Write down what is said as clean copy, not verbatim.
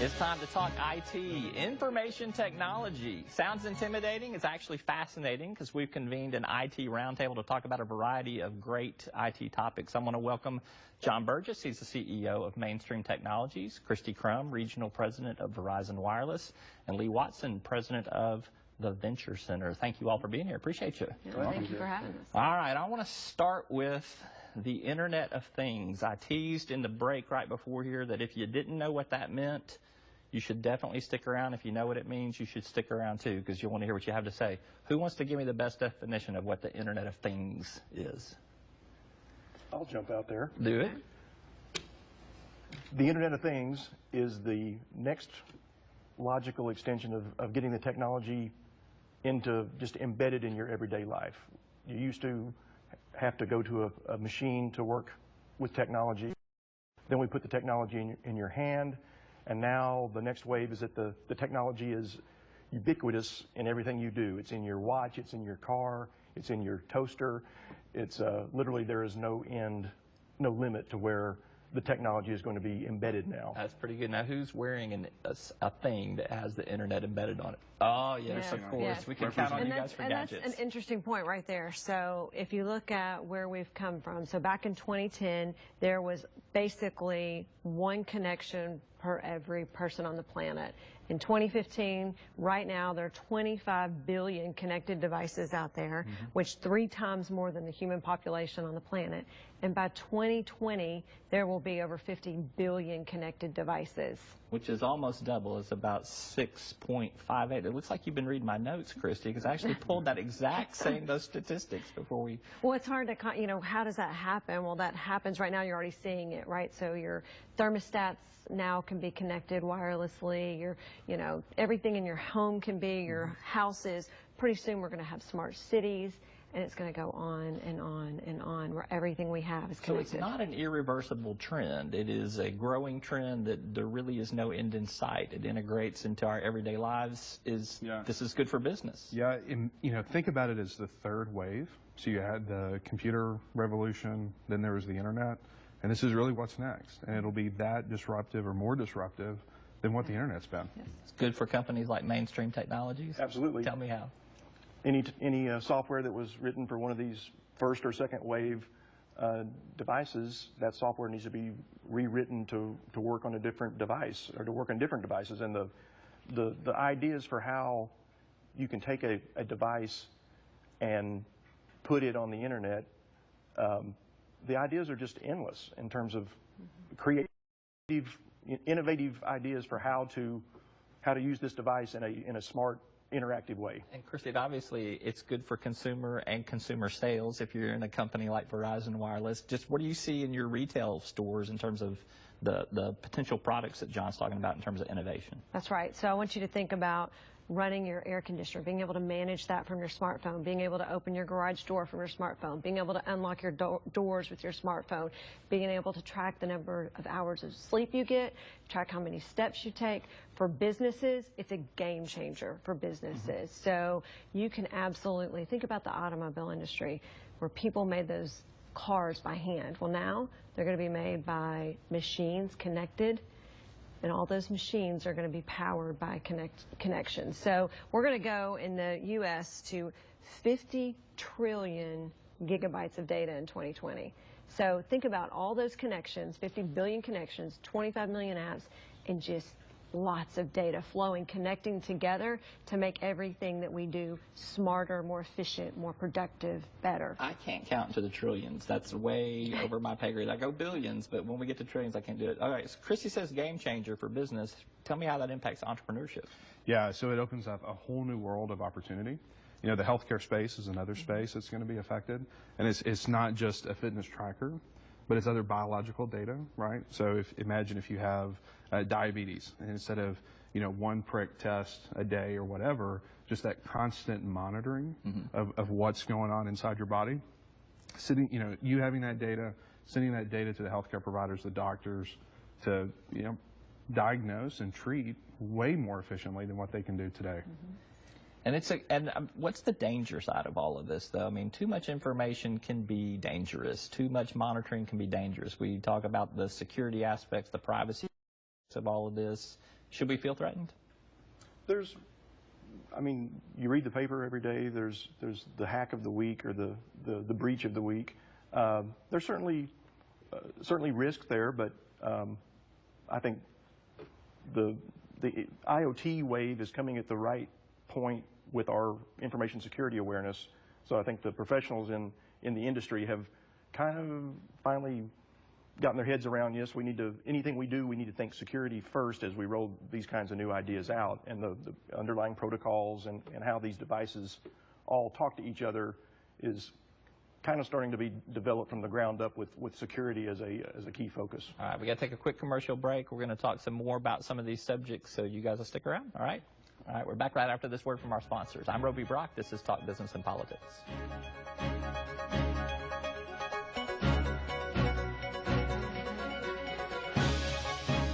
It's time to talk IT, information technology. Sounds intimidating. It's actually fascinating because we've convened an IT roundtable to talk about a variety of great IT topics. I want to welcome John Burgess. He's the CEO of Mainstream Technologies. Kristi Crum, Regional President of Verizon Wireless. And Lee Watson, President of the Venture Center. Thank you all for being here. Appreciate you. Yeah, thank you for having us. All right, I want to start with the Internet of Things. I teased in the break right before here that if you didn't know what that meant, you should definitely stick around. If you know what it means, you should stick around too, because you'll want to hear what you have to say. Who wants to give me the best definition of what the Internet of Things is? I'll jump out there. Do it. The Internet of Things is the next logical extension of getting the technology into just embedded in your everyday life. You used to have to go to a machine to work with technology. Then we put the technology in your hand, and now the next wave is that the technology is ubiquitous in everything you do. It's in your watch, it's in your car, it's in your toaster. It's literally there is no end, no limit to where the technology is going to be embedded now. That's pretty good. Now, who's wearing a thing that has the Internet embedded on it? Oh, yes, of course. Yes. We can count on you guys for gadgets. That's an interesting point right there. So if you look at where we've come from, so back in 2010, there was basically one connection per every person on the planet. In 2015, right now, there are 25 billion connected devices out there, which 3 times more than the human population on the planet. And by 2020, there will be over 50 billion connected devices. Which is almost double. It's about 6.58. It looks like you've been reading my notes, Kristi, because I actually pulled that exact same, those statistics before we... Well, it's hard to, you know, how does that happen? Well, that happens right now. You're already seeing it, right? So your thermostats now can be connected wirelessly. You know, everything in your home can be, your houses. Pretty soon we're going to have smart cities, and it's going to go on and on and on, where everything we have is connected. So it's not an irreversible trend. It is a growing trend that there really is no end in sight. It integrates into our everyday lives. This is good for business. Yeah, you know, think about it as the third wave. So you had the computer revolution, then there was the internet, and this is really what's next. And it'll be that disruptive or more disruptive than what the internet's been. Yes. It's good for companies like Mainstream Technologies. Absolutely. Tell me how. Any software that was written for one of these first or second wave devices, that software needs to be rewritten to work on a different device or to work on different devices. And the ideas for how you can take a device and put it on the internet, the ideas are just endless in terms of creative, innovative ideas for how to use this device in a smart, interactive way. And Kristi, obviously it's good for consumer and consumer sales if you're in a company like Verizon Wireless. Just what do you see in your retail stores in terms of the potential products that John's talking about in terms of innovation? That's right. So I want you to think about running your air conditioner, being able to manage that from your smartphone, being able to open your garage door from your smartphone, being able to unlock your doors with your smartphone, being able to track the number of hours of sleep you get, track how many steps you take. For businesses, it's a game changer for businesses. So you can absolutely think about the automobile industry where people made those cars by hand. Well, now they're going to be made by machines connected, and all those machines are going to be powered by connections. So we're going to go in the U.S. to 50 trillion gigabytes of data in 2020. So think about all those connections, 50 billion connections, 25 million apps, and just lots of data flowing, connecting together to make everything that we do smarter, more efficient, more productive, better. I can't count to the trillions. That's way over my pay grade. I go billions, but when we get to trillions, I can't do it. All right, so Kristi says game changer for business. Tell me how that impacts entrepreneurship. Yeah, so it opens up a whole new world of opportunity. You know, the healthcare space is another space that's going to be affected. And it's not just a fitness tracker, but it's other biological data, right? So imagine if you have diabetes, and instead of, you know, 1 prick test a day or whatever, just that constant monitoring of what's going on inside your body. You having that data, sending that data to the healthcare providers, the doctors, to, you know, diagnose and treat way more efficiently than what they can do today. And what's the danger side of all of this, though? I mean, too much information can be dangerous. Too much monitoring can be dangerous. We talk about the security aspects, the privacy of all of this. Should we feel threatened? There's, I mean, you read the paper every day. There's the hack of the week or the breach of the week. There's certainly risk there, but I think the IoT wave is coming at the right point with our information security awareness. So I think the professionals in the industry have kind of finally gotten their heads around, yes, we need to, anything we do, we need to think security first as we roll these kinds of new ideas out, and the underlying protocols and how these devices all talk to each other is kind of starting to be developed from the ground up with security as a key focus. All right, we got to take a quick commercial break. We're going to talk some more about some of these subjects, so you guys will stick around, all right? All right, we're back right after this word from our sponsors. I'm Roby Brock. This is Talk Business and Politics.